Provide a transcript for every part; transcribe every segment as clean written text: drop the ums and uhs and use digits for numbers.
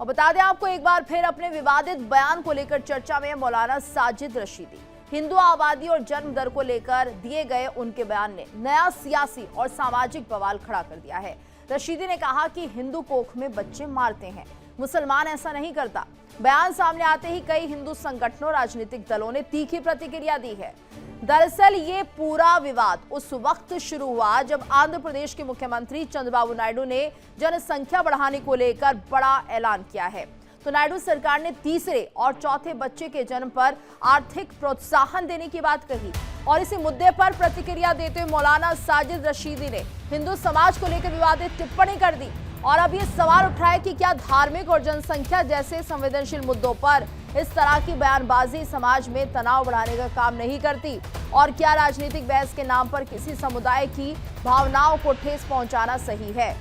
और बता दें आपको एक बार फिर अपने विवादित बयान को लेकर चर्चा में मौलाना साजिद रशीदी। हिंदू आबादी और जन्म दर को लेकर दिए गए उनके बयान ने नया सियासी और सामाजिक बवाल खड़ा कर दिया है। रशीदी ने कहा कि हिंदू कोख में बच्चे मारते हैं, मुसलमान ऐसा नहीं करता। बयान सामने आते ही कई हिंदू संगठनों, राजनीतिक दलों ने तीखी प्रतिक्रिया दी है। दरअसल ये पूरा विवाद उस वक्त शुरू हुआ जब आंध्र प्रदेश के मुख्यमंत्री चंद्रबाबू नायडू ने जनसंख्या बढ़ाने को लेकर बड़ा ऐलान किया है। तो नायडू सरकार ने तीसरे और चौथे बच्चे के जन्म पर आर्थिक प्रोत्साहन देने की बात कही और इसी मुद्दे पर प्रतिक्रिया देते हुए मौलाना साजिद रशीदी ने हिंदू समाज को लेकर विवादित टिप्पणी कर दी और अब ये सवाल उठा है कि क्या धार्मिक और जनसंख्या जैसे संवेदनशील मुद्दों पर इस तरह की बयानबाजी समाज में तनाव बढ़ाने का काम नहीं करती और क्या राजनीतिक बहस के नाम पर किसी समुदाय की भावनाओं को ठेस पहुंचाना सही है।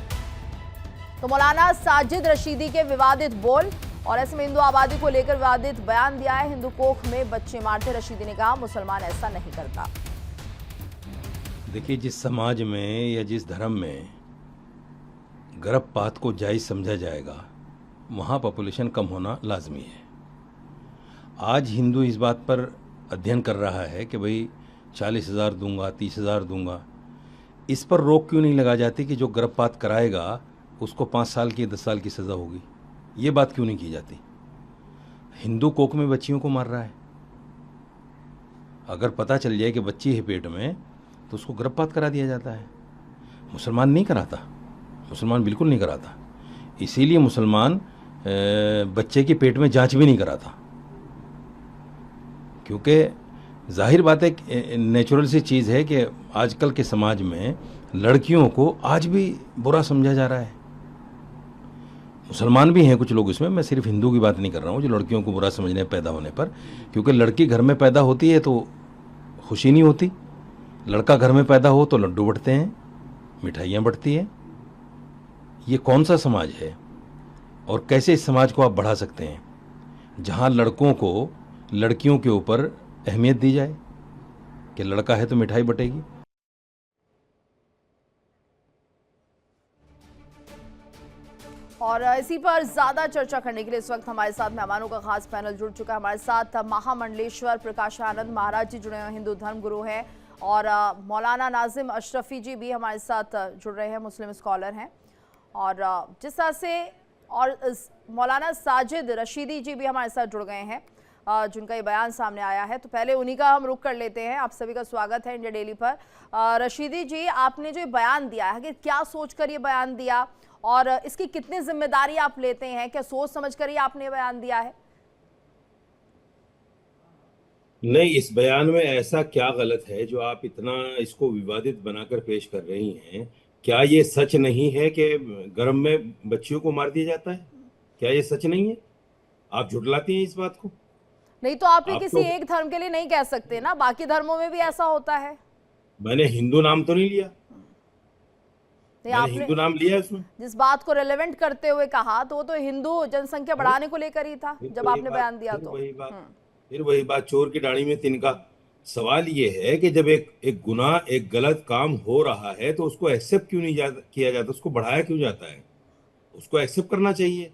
तो मौलाना साजिद रशीदी के विवादित बोल और ऐसे में हिंदू आबादी को लेकर विवादित बयान दिया है। हिंदू कोख में बच्चे मारते, रशीदी ने कहा मुसलमान ऐसा नहीं करता। देखिए, जिस समाज में या जिस धर्म में गर्भपात को जायज़ समझा जाएगा वहाँ पॉपुलेशन कम होना लाजमी है। आज हिंदू इस बात पर अध्ययन कर रहा है कि भाई 40,000 दूंगा, 30,000 दूंगा। इस पर रोक क्यों नहीं लगा जाती कि जो गर्भपात कराएगा उसको 5 साल की 10 साल की सज़ा होगी? ये बात क्यों नहीं की जाती? हिंदू कोख में बच्चियों को मार रहा है। अगर पता चल जाए कि बच्ची है पेट में तो उसको गर्भपात करा दिया जाता है। मुसलमान नहीं कराता, मुसलमान बिल्कुल नहीं कराता। इसीलिए मुसलमान बच्चे के पेट में जांच भी नहीं कराता, क्योंकि जाहिर बात है, नेचुरल सी चीज़ है कि आजकल के समाज में लड़कियों को आज भी बुरा समझा जा रहा है। मुसलमान भी हैं कुछ लोग इसमें, मैं सिर्फ हिंदू की बात नहीं कर रहा हूँ जो लड़कियों को बुरा समझने पैदा होने पर, क्योंकि लड़की घर में पैदा होती है तो खुशी नहीं होती, लड़का घर में पैदा हो तो लड्डू बंटते हैं, मिठाइयाँ बंटती हैं। ये कौन सा समाज है और कैसे इस समाज को आप बढ़ा सकते हैं जहाँ लड़कों को लड़कियों के ऊपर अहमियत दी जाए कि लड़का है तो मिठाई बटेगी। और इसी पर ज्यादा चर्चा करने के लिए इस वक्त हमारे साथ मेहमानों का खास पैनल जुड़ चुका है। हमारे साथ महामंडलेश्वर प्रकाशानंद महाराज जी जुड़े हुए, हिंदू धर्म गुरु हैं, और मौलाना नाजिम अशरफी जी भी हमारे साथ जुड़ रहे हैं, मुस्लिम स्कॉलर हैं। और जिस तरह से और मौलाना साजिद रशीदी जी भी हमारे साथ जुड़ गए हैं जिनका ये बयान सामने आया है। तो पहले उन्हीं का हम रुख कर लेते हैं। आप सभी का स्वागत है इंडिया डेली पर। रशीदी जी, आपने जो बयान दिया है, क्या सोचकर ये बयान दिया और इसकी कितनी जिम्मेदारी आप लेते हैं? क्या सोच समझकर ही आपने बयान दिया है? नहीं, इस बयान में ऐसा क्या गलत है जो आप इतना इसको विवादित बनाकर पेश कर रही हैं? क्या ये सच नहीं है कि गर्भ में बच्चियों को मार दिया जाता है? क्या ये सच नहीं है? आप झुठलाती हैं इस बात को। नहीं तो आप किसी एक धर्म के लिए नहीं कह सकते ना, बाकी धर्मों में भी ऐसा होता है। मैंने हिंदू नाम तो नहीं लिया, मैंने हिंदू नाम लिया है उसमें। जिस बात को रेलेवेंट करते हुए कहा तो वो तो हिंदू जनसंख्या बढ़ाने को लेकर ही था जब आपने बयान दिया। तो फिर वही बात, चोर की डाणी में तिनका। सवाल ये है कि जब एक गुनाह, एक गलत काम हो रहा है तो उसको एक्सेप्ट क्यों नहीं किया जाता, उसको बढ़ाया क्यों जाता है? उसको एक्सेप्ट करना चाहिए।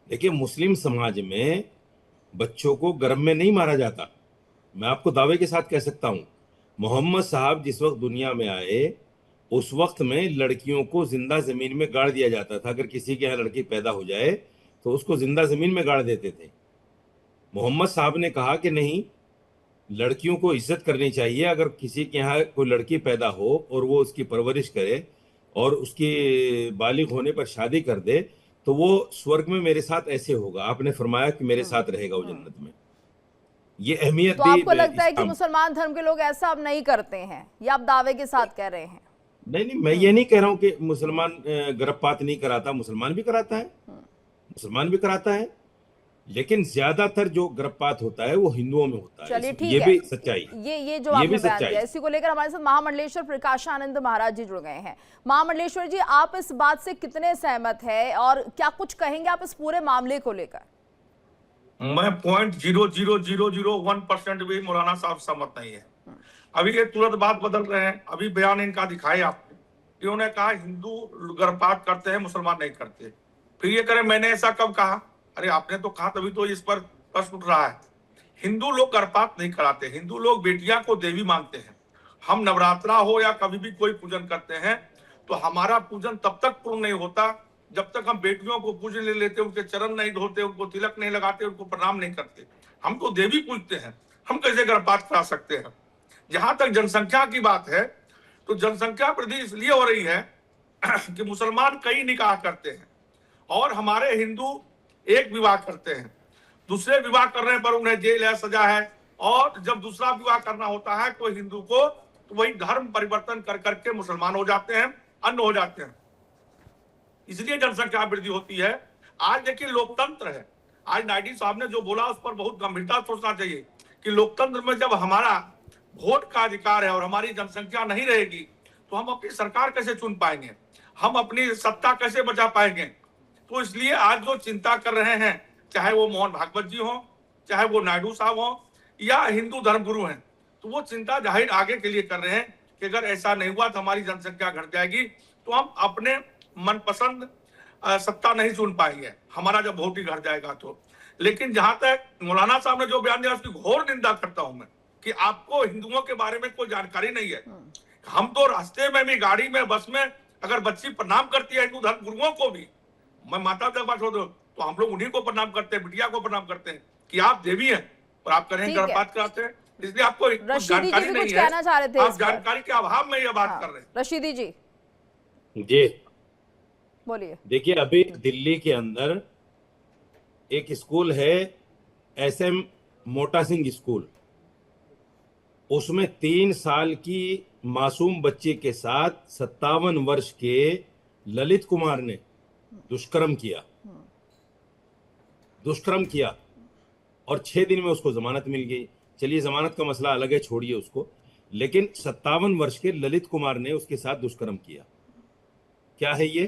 देखिए, मुस्लिम समाज में बच्चों को गर्भ में नहीं मारा जाता। मैं आपको दावे के साथ कह सकता हूं, मोहम्मद साहब जिस वक्त दुनिया में आए उस वक्त में लड़कियों को जिंदा जमीन में गाड़ दिया जाता था। अगर किसी के यहाँ लड़की पैदा हो जाए तो उसको जिंदा जमीन में गाड़ देते थे। मोहम्मद साहब ने कहा कि नहीं, लड़कियों को इज्जत करनी चाहिए। अगर किसी के यहाँ कोई लड़की पैदा हो और वो उसकी परवरिश करे और उसकी बालिग होने पर शादी कर दे तो वो स्वर्ग में मेरे साथ ऐसे होगा। आपने फरमाया कि मेरे साथ रहेगा वो जन्नत में। ये अहमियत तो आपको लगता है कि मुसलमान धर्म के लोग ऐसा अब नहीं करते हैं, या आप दावे के साथ कह रहे हैं? नहीं, मैं ये नहीं कह रहा हूँ कि मुसलमान गर्भपात नहीं कराता। मुसलमान भी कराता है, मुसलमान भी कराता है, लेकिन ज्यादातर जो गर्भपात होता है वो हिंदुओं में होता है। चलिए ठीक ये है, भी सच्चाई, ये जो आपने बयान दिया, इसी को लेकर हमारे साथ महामंडलेश्वर प्रकाशानंद महाराज जी जुड़ गए हैं। महामंडलेश्वर जी, आप इस बात से कितने सहमत है और क्या कुछ कहेंगे आप इस पूरे मामले को लेकर? मैं 0.00001% भी मौलाना साहब सहमत नहीं है। अभी ये तुरंत बात बदल रहे हैं। अभी बयान इनका दिखाए आपने, इन्होंने कहा हिंदू गर्भपात करते हैं, मुसलमान नहीं करते। फिर ये करें मैंने ऐसा कब कहा, अरे आपने तो कहा तभी तो इस पर प्रश्न उठ रहा है। हिंदू लोग गर्भपात नहीं कराते, हिंदू लोग बेटियां को देवी मानते हैं। हम नवरात्रा हो या कभी भी कोई पूजन करते हैं तो हमारा पूजन तब तक पूर्ण नहीं होता जब तक हम बेटियों को पूजन ले लेते, उनके चरण नहीं धोते, उनको तिलक नहीं लगाते, उनको प्रणाम नहीं करते। हम तो देवी पूजते हैं, हम कैसे गर्भपात करा सकते हैं। जहां तक जनसंख्या की बात है तो जनसंख्या वृद्धि इसलिए हो रही है कि मुसलमान कई निकाह करते हैं और हमारे हिंदू एक विवाह करते हैं। दूसरे विवाह करने पर उन्हें जेल है, सजा है, और जब दूसरा विवाह करना होता है कोई हिंदू को तो वही धर्म परिवर्तन कर करके मुसलमान हो जाते हैं, अन्य हो जाते हैं। इसलिए जनसंख्या वृद्धि होती है। आज देखिए लोकतंत्र है, आज नायडू साहब ने जो बोला उस पर बहुत गंभीरता सोचना चाहिए कि लोकतंत्र में जब हमारा वोट का अधिकार है और हमारी जनसंख्या नहीं रहेगी तो हम अपनी सरकार कैसे चुन पाएंगे, हम अपनी सत्ता कैसे बचा पाएंगे। तो इसलिए आज जो चिंता कर रहे हैं, चाहे वो मोहन भागवत जी हो, चाहे वो नायडू साहब हो या हिंदू धर्मगुरु हैं, तो वो चिंता जाहिर आगे के लिए कर रहे हैं कि अगर ऐसा नहीं हुआ तो हमारी जनसंख्या घट जाएगी तो हम अपने मनपसंद सत्ता नहीं चुन पाएंगे, हमारा जब वोट ही घट जाएगा तो। लेकिन जहां तक मौलाना साहब ने जो बयान दिया उसकी घोर निंदा करता हूं मैं कि आपको हिंदुओं के बारे में कोई जानकारी नहीं है। हम तो रास्ते में भी, गाड़ी में, बस में अगर बच्ची प्रणाम करती है हिंदू धर्म गुरुओं को भी, मैं माता पिता छोड़ दो तो हम लोग उन्हीं को प्रणाम करते हैं, बिटिया को प्रणाम करते हैं कि आप देवी हैं और आप करें गर्भपात कराते हैं। इसलिए आपको जानकारी नहीं है, आप जानकारी के अभाव में यह बात कर रहे हैं। रशीदी जी जी बोलिए। देखिए, अभी दिल्ली के अंदर एक स्कूल है SM मोटा सिंह स्कूल, उसमें 3 साल की मासूम बच्ची के साथ 57 वर्ष के ललित कुमार ने दुष्कर्म किया और 6 दिन में उसको जमानत मिल गई। चलिए, जमानत का मसला अलग है, छोड़िए उसको, लेकिन 57 वर्ष के ललित कुमार ने उसके साथ दुष्कर्म किया। क्या है ये?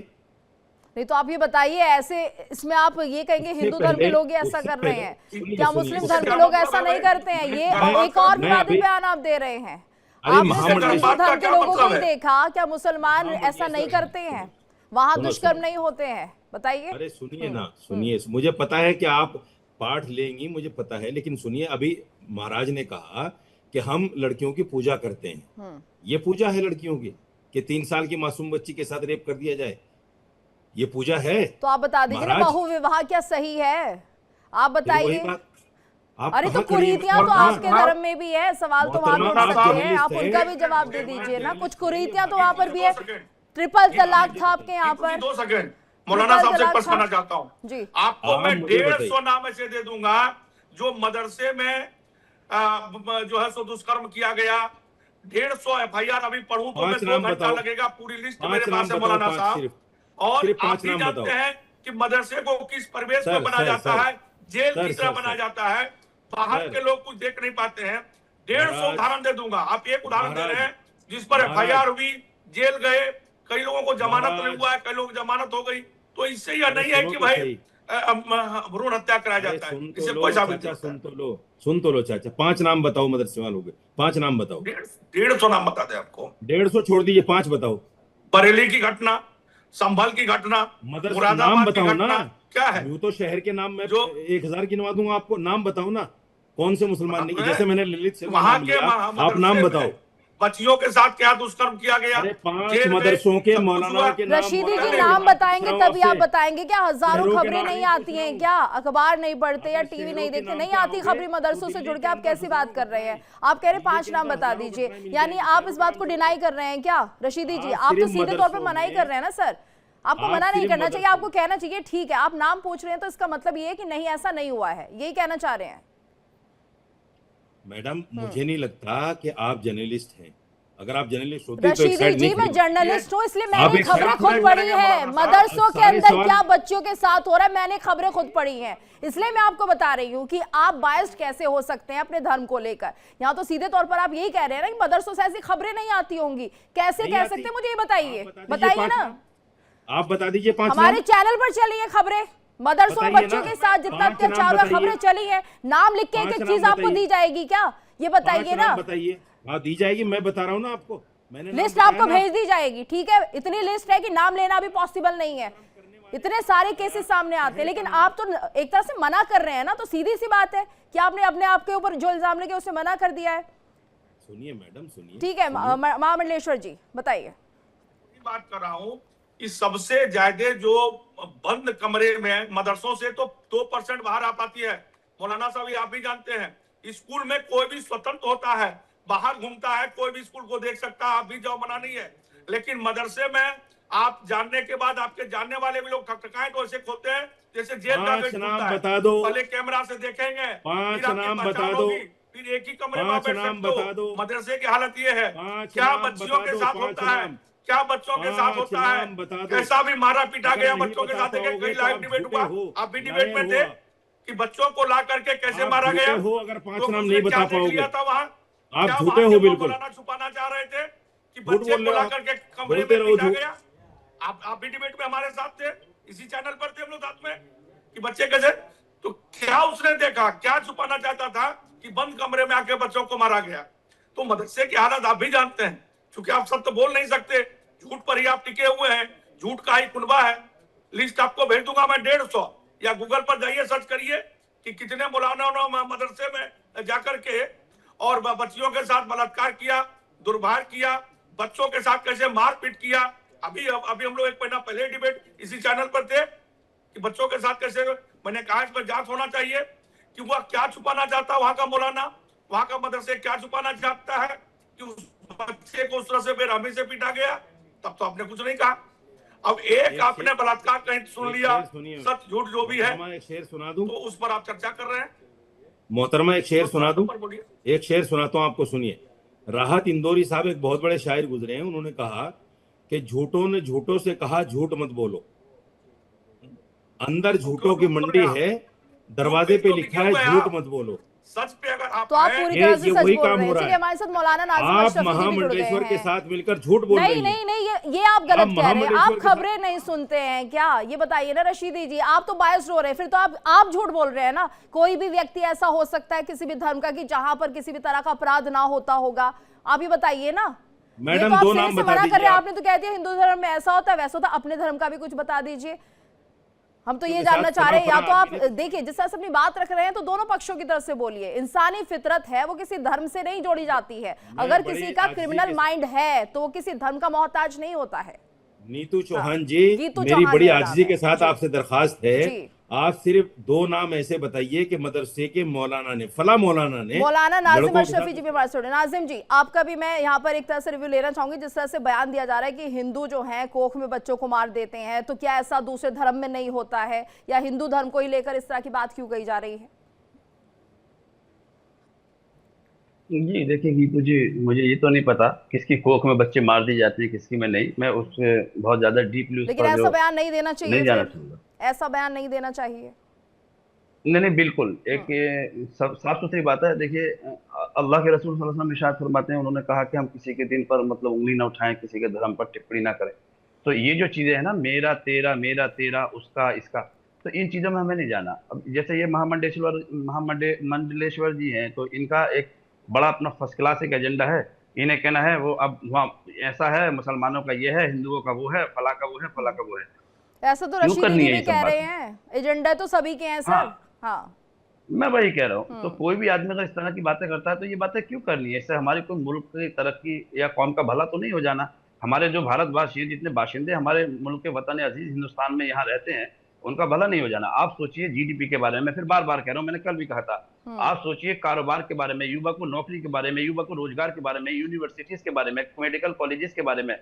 नहीं तो आप ये बताइए, ऐसे इसमें आप ये कहेंगे हिंदू धर्म के लोग ऐसा कर रहे हैं, क्या मुस्लिम धर्म के लोग ऐसा नहीं करते हैं? ये एक और विवादित बयान आप दे रहे हैं। आपने सिर्फ हिंदू धर्म के लोगों को ही देखा, क्या मुसलमान ऐसा नहीं करते हैं? वहां दुष्कर्म नहीं होते हैं? बताइए। अरे सुनिए ना, सुनिए, मुझे पता है कि आप पाठ लेंगी, मुझे पता है, लेकिन सुनिए, अभी महाराज ने कहा कि हम लड़कियों की पूजा करते हैं। ये पूजा है लड़कियों की कि 3 साल की मासूम बच्ची के साथ रेप कर दिया जाए? ये पूजा है? तो आप बता दीजिए ना, बहु विवाह क्या सही है? आप बताइए। अरे तो कुरीतियां तो आपके धर्म में भी है, सवाल तो वहां उठ सकते हैं, आप उनका भी जवाब दे दीजिए ना। कुछ कुरीतियां तो वहां पर भी है। ट्रिपल तलाक था आपके यहाँ पर। 2 सेकंड मौलाना साहब से प्रश्न करना चाहता हूँ जी। आपको मैं 150 नाम ऐसे दे दूंगा जो मदरसे में जो है सो दुष्कर्म किया गया। 150 FIR अभी पढ़ूं तो मैं 2 घंटा लगेगा, पूरी लिस्ट मेरे पास है मौलाना साहब। और आप भी जानते हैं कि मदरसे को किस परिवेश में बनाया जाता है, जेल की तरह बनाया जाता है, बाहर के लोग कुछ देख नहीं पाते हैं। 150 उदाहरण दे दूंगा। आप एक उदाहरण दे रहे हैं जिस पर FIR हुई, जेल गए, कई लोगों को जमानत नहीं हुआ है, कई लोग जमानत हो गई। तो इससे यह नहीं है कि भाई भ्रूण हत्या कराया जाता है, इससे कोई साबित नहीं। सुन तो लो चाचा, 5 नाम बताओ मदरसे वालों के, 5 नाम बताओ। 150 नाम बता दे आपको। 150 छोड़ दीजिए, 5 बताओ। बरेली की घटना, संभल की घटना, मुरादाबाद की घटना, क्या है? यूं तो शहर के नाम में जो 1000 गिनवा दूंगा आपको, नाम बताओ ना, कौन से मुसलमान नहीं? जैसे मैंने ललित से वहां के आप नाम बताओ। बच्चियों के साथ क्या दुष्कर्म किया गया? 5 मदरसों के मौलाना के नाम। रशीदी जी नाम बताएंगे तभी आप बताएंगे। क्या हजारों खबरें नहीं आती हैं क्या? अखबार नहीं पढ़ते या टीवी नहीं देखते? नहीं आती खबरें मदरसों से जुड़ के? आप कैसी बात कर रहे हैं? आप कह रहे 5 नाम बता दीजिए, यानी आप इस बात को डिनाई कर रहे हैं क्या रशीदी जी? आप तो सीधे तौर पर मना ही कर रहे हैं ना सर। आपको मना नहीं करना चाहिए, आपको कहना चाहिए ठीक है, आप नाम पूछ रहे हैं तो इसका मतलब ये है कि नहीं ऐसा नहीं हुआ है, यही कहना चाह रहे हैं। मैडम, मुझे नहीं लगता कि आप जर्नलिस्ट हैं। अगर आप जर्नलिस्ट होते रशीदी जी, मैं जर्नलिस्ट हूँ, इसलिए मैंने खबरें खुद पढ़ी है। मदरसों के अंदर क्या बच्चों के साथ हो रहा है, मैंने खबरें खुद पढ़ी हैं, इसलिए मैं आपको बता रही हूँ कि आप बायस्ड कैसे हो सकते हैं अपने धर्म को लेकर। यहाँ तो सीधे तौर पर आप यही कह रहे हैं ना कि मदरसों से ऐसी खबरें नहीं आती होंगी। कैसे कह सकते हैं, मुझे ये बताइए, बताइए ना, आप बता दीजिए। 5 हमारे चैनल पर चली है खबरें, मदरसों में बच्चों के साथ जितना अत्याचार हुआ खबरें चली है। नाम लिख के एक चीज आपको दी जाएगी क्या? ये बताइए ना। बताइए। हाँ, दी जाएगी, मैं बता रहा हूँ ना आपको। मैंने लिस्ट आपको भेज दी जाएगी, ठीक है? इतनी लिस्ट है कि नाम लेना भी पॉसिबल नहीं है। इतने सारे केसेस सामने आते हैं, लेकिन आप तो एक तरह से मना कर रहे हैं ना, तो सीधी सी बात है कि आपने अपने आप के ऊपर जो इल्जाम लगे उसे मना कर दिया है। सुनिए मैडम, सुनिए। ठीक है महामंडलेश्वर जी बताइए। बात कर रहा हूं कि सबसे ज्यादा जो बंद कमरे में मदरसों से तो 2% बाहर आ पाती है। मौलाना साहब ये आप भी जानते हैं, स्कूल में कोई भी स्वतंत्र होता है, बाहर घूमता है, कोई भी स्कूल को देख सकता है, आप भी जाओ, मना नहीं है। लेकिन मदरसे में आप जानने के बाद आपके जानने वाले भी लोग खटखटाएं तो ऐसे खोलते हैं जैसे जेल का गेट खुलता है। बता दो, पहले कैमरा से देखेंगे, 5 नाम बता दो, फिर एक ही कमरे में बैठ सकते हो। मदरसे की हालत ये है, 5 क्या नाम बच्चियों के बता दो, साथ 5 होता है, नाम। क्या बच्चों के साथ 5 होता है, नाम बता दो। कैसा भी मारा पीटा अगर गया नहीं बच्चों के बता साथ। देखिए पाओगे कई तो लाइव आप डिबेट झूठे हुआ, हो, आप भी डिबेट में लायर थे हुआ। कि बच्चों को ला करके कैसे आप मारा झूठे गया। हो अगर 5 तो नाम उसने नहीं क्या बता देख पाओगे। लिया था वहां, आप क्या झूठे वहां हो के बिल्कुल। मौलाना छुपाना चाह रहे थे कि झूठ बच्चे बोल को रहे ला हो, करके कमरे बोलते में रहो पीटा झूठ। गया। आप भी डिबेट में हमारे साथ थे, इसी चैनल पर थे हम लोग साथ में, कि बच्चे कैसे। तो क्या उसने देखा, क्या छुपाना चाहता था कि बंद कमरे में आके बच्चों को मारा गया। तो मदरसे की हालत आप भी जानते हैं, क्योंकि आप सब तो बोल नहीं सकते, झूठ पर ही आप टिके हुए हैं, झूठ का ही कुनबा है। लिस्ट आपको भेज दूंगा मैं 150, या गूगल पर जाइए सर्च करिए कि कितने मौलाना मदरसे में जाकर के और बच्चियों के साथ बलात्कार किया, दुर्भाग्य किया, बच्चों के साथ कैसे मारपीट किया। अभी हम लोग एक महीना पहले डिबेट इसी चैनल पर थे कि बच्चों के साथ कैसे, मैंने कहा इस पर जांच होना चाहिए कि वह क्या छुपाना चाहता, वहां का मौलाना, वहां का मदरसे क्या छुपाना चाहता है कि उस बच्चे को उस तरह से बेरहमी से पीटा गया। तब तो आपने कुछ नहीं कहा। अब एक आपने बलात्कार कहीं सुन लिया, सच झूठ जो भी है, एक शेर सुना दूं, तो उस पर आप चर्चा कर रहे हैं। मोहतरमा एक शेर सुना दूं, पर बोलिए। एक शेर सुनाता हूं आपको, सुनिए। राहत इंदौरी साहब एक बहुत बड़े शायर गुजरे हैं, उन्होंने कहा कि झूठों ने झूठों से कहा झूठ मत बोलो, अंदर झूठों की मंडी है, दरवाजे पे लिखा है झूठ मत बोलो। सच पे अगर आप तो आप पूरी तरह से ये सच वही बोल काम रहे हो हैं। रहा चलिए है। हमारे साथ मौलाना नाजिम आप अशरफी जी भी जुड़ गए महामंडलेश्वर के हैं। साथ मिलकर झूठ बोल रही नहीं हैं। नहीं नहीं, ये आप गलत कह रहे हैं। आप महामंडलेश्वर के खबरें नहीं सुनते हैं क्या, ये बताइए ना रशीदी जी। आप तो बायस हो रहे हैं, फिर तो आप झूठ बोल रहे हैं ना। कोई भी व्यक्ति ऐसा हो सकता है किसी भी धर्म का कि जहां पर किसी भी तरह का अपराध ना होता होगा, आप ये बताइए ना। मैडम, ये तो दो आप नाम सिरे से बता मना कर रहे दीजिए हैं। आप। आपने तो कह दिया हिंदू धर्म में ऐसा होता है वैसा होता है, अपने धर्म का भी कुछ बता दीजिए। हम तो ये जानना चाह रहे हैं, या तो आप देखिए जिस तरह से अपनी बात रख रहे हैं तो दोनों पक्षों की तरफ से बोलिए। इंसानी फितरत है, वो किसी धर्म से नहीं जोड़ी जाती है। अगर किसी का क्रिमिनल माइंड है तो वो किसी धर्म का मोहताज नहीं होता है। नीतू चौहान जी, नीतू मेरी चौहान बड़ी मेरा नाम आजिज़ी है। के साथ जी। आपसे दरखास्त है, जी। आप सिर्फ 2 नाम ऐसे बताइए कि मदरसे के मौलाना ने, फला मौलाना ने, मौलाना नाजिम लड़कों के अशरफी साथ- जी भी हमारे स्टूडेंट। नाजिम जी, आपका भी मैं यहाँ पर एक तरह से रिव्यू लेना चाहूंगी। जिस तरह से बयान दिया जा रहा है कि हिंदू जो हैं कोख में बच्चों को मार देते हैं, तो क्या ऐसा दूसरे धर्म में नहीं होता है, या हिंदू धर्म को ही लेकर इस तरह की बात क्यों कही जा रही है? जी देखिए गीतू जी, मुझे ये तो नहीं पता किसकी कोख में बच्चे मार दिए जाते हैं, किसकी में नहीं। मैं उससे बहुत ज्यादा डीपली उस लेकिन पर ऐसा जो बयान नहीं देना चाहिए, नहीं जाना फिर चाहूंगा। ऐसा बयान नहीं देना चाहिए। नहीं बिल्कुल, एक ये साफ सुथरी बात है। देखिए अल्लाह के रसूल सल्लल्लाहु अलैहि वसल्लम इरशाद फरमाते हैं, उन्होंने कहा कि हम किसी के दिन पर मतलब उंगली ना उठाएं, किसी के धर्म पर टिप्पणी ना करें। तो ये जो चीजें हैं ना, मेरा तेरा उसका इसका, तो इन चीजों में हमें नहीं जाना। अब जैसे ये मंडलेश्वर जी हैं, तो इनका एक बड़ा अपना फर्स्ट क्लास एक एजेंडा है। इन्हें कहना है वो अब वहाँ ऐसा है, मुसलमानों का ये है, हिंदुओं का वो है, फला का वो है, फला का वो है। ऐसा तो क्यों रशीदी करनी जी है भी ये सब कह रहे बातें? हैं, एजेंडा तो सभी के हैं सर। हाँ। हाँ, मैं वही कह रहा हूँ। तो कोई भी आदमी अगर इस तरह की बातें करता है तो ये बातें क्यों करनी है? इससे हमारी कोई मुल्क की तरक्की या कौम का भला तो नहीं हो जाना। हमारे जो भारतवासी हैं, जितने बाशिंदे हमारे मुल्क के वतन अजीज हिंदुस्तान में यहाँ रहते हैं, उनका भला नहीं हो जाना। आप सोचिए जीडीपी के बारे में, फिर बार बार कह रहा हूँ, मैंने कल भी कहा था। आप सोचिए कारोबार के बारे में, युवा को नौकरी के बारे में, युवा को रोजगार के बारे में, यूनिवर्सिटीज के बारे में, मेडिकल कॉलेजेस के बारे में,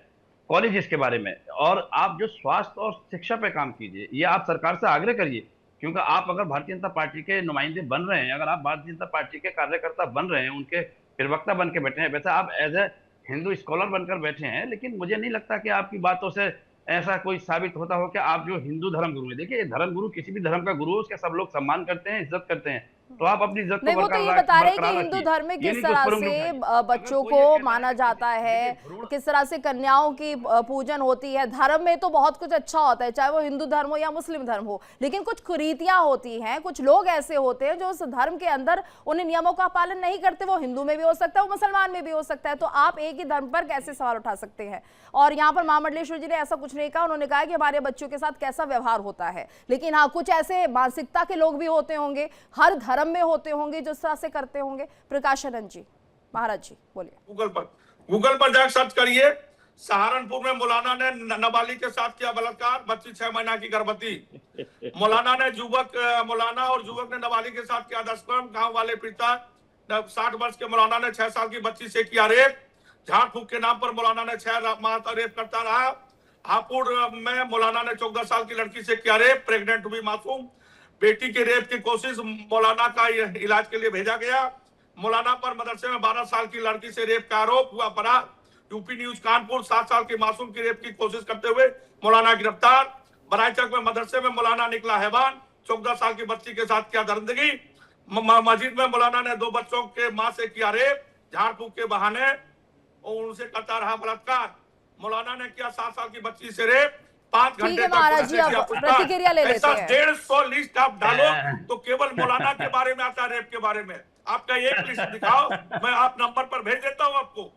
कॉलेजेस के बारे में, और आप जो स्वास्थ्य और शिक्षा पे काम कीजिए, ये आप सरकार से आग्रह करिए। क्योंकि आप अगर भारतीय जनता पार्टी के नुमाइंदे बन रहे हैं, अगर आप भारतीय जनता पार्टी के कार्यकर्ता बन रहे हैं, उनके प्रवक्ता बन के बैठे हैं, वैसे आप एज ए हिंदू स्कॉलर बनकर बैठे हैं, लेकिन मुझे नहीं लगता कि आपकी बातों से ऐसा कोई साबित होता हो कि आप जो हिंदू धर्म गुरु है। देखिए धर्म गुरु किसी भी धर्म का गुरु हो, उसका सब लोग सम्मान करते हैं, इज्जत करते हैं। तो आप अपनी इज्जत को नहीं, वो तो ये बता रहे हैं कि हिंदू धर्म में किस तरह से बच्चों को माना जाता है, किस तरह से कन्याओं की पूजन होती है। धर्म में तो बहुत कुछ अच्छा होता है, चाहे वो हिंदू धर्म हो या मुस्लिम धर्म हो, लेकिन कुछ कुरीतियां होती हैं, कुछ लोग ऐसे होते हैं जो उस धर्म के अंदर उन नियमों का पालन नहीं करते। वो हिंदू में भी हो सकता है, वो मुसलमान में भी हो सकता है। तो आप एक ही धर्म पर कैसे सवाल उठा सकते हैं? और यहाँ पर महामंडलेश्वर जी ने ऐसा कुछ नहीं कहा। उन्होंने कहा कि हमारे बच्चों के साथ कैसा व्यवहार होता है, लेकिन हाँ, कुछ ऐसे मानसिकता के लोग भी होते होंगे, हर धर्म में होते होंगे जो इस तरह से करते होंगे। प्रकाश आनंद जी, महाराज जी बोलिए। गूगल पर जाकर सर्च करिए, सहारनपुर में मौलाना ने नाबालिग के साथ किया बलात्कार, बच्ची 6 महीना की गर्भवती। मौलाना और युवक ने नाबालिग के साथ किया दुष्कर्म, गांव वाले पीड़िता। 60 वर्ष के मौलाना ने 6 साल की बच्ची से किया रेप। झाड़ फूक के नाम पर मौलाना ने 6 माह तक रेप करता रहा। हापुड़ में मौलाना ने 14 साल की लड़की से किया रेप, प्रेग्नेंट हुई मासूम बेटी के रेप की कोशिश, मौलाना का इलाज के लिए भेजा गया। मौलाना पर मदरसे में 12 साल की लड़की से रेप का आरोप हुआ फरार। यूपी न्यूज कानपुर, 7 साल की मासूम की रेप की कोशिश करते हुए मौलाना गिरफ्तार। बराईचक में मदरसे में मौलाना निकला हैवान, 14 साल की बच्ची के साथ किया दरिंदगी। मस्जिद में मौलाना ने 2 बच्चों के मां से किया रेप, झाड़ फूक के बहाने और उनसे करता रहा बलात्कार। मौलाना ने किया 7 साल की बच्ची से रेप, 5 घंटे महाराज जी, अब प्रतिक्रिया ले लेते हैं। 150 लिस्ट आप डालो तो केवल मौलाना के बारे में आता है, रेप के बारे में। आपका एक लिस्ट दिखाओ, मैं आप नंबर पर भेज देता हूं आपको,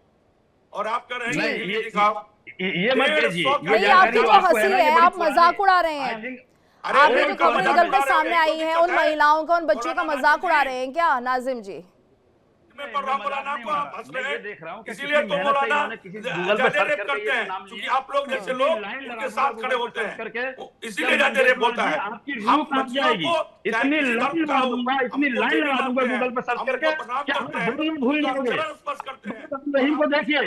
और आप कह रहे हैं ये दिखाओ। ये मत भेजिए। नहीं, आपकी जो हंसी है, आप मजाक उड़ा रहे हैं। आपने जो खबरें निकल कर सामने आई हैं, उन महिलाओं का, उन बच्चों का मजाक उड़ा रहे हैं क्या नाजिम जी? मौलाना को आप हंस रहे हैं, इसीलिए तो मौलाना ज्यादा रेप करते हैं, क्योंकि आप लोग जैसे लोग उनके साथ खड़े होते हैं, इसीलिए ज्यादा रेप होता है। हम बच्चियों को इतनी लाइन लगा दूंगा गूगल पर सर्च करके, क्या भूल जाओगे? नहीं को देखिए,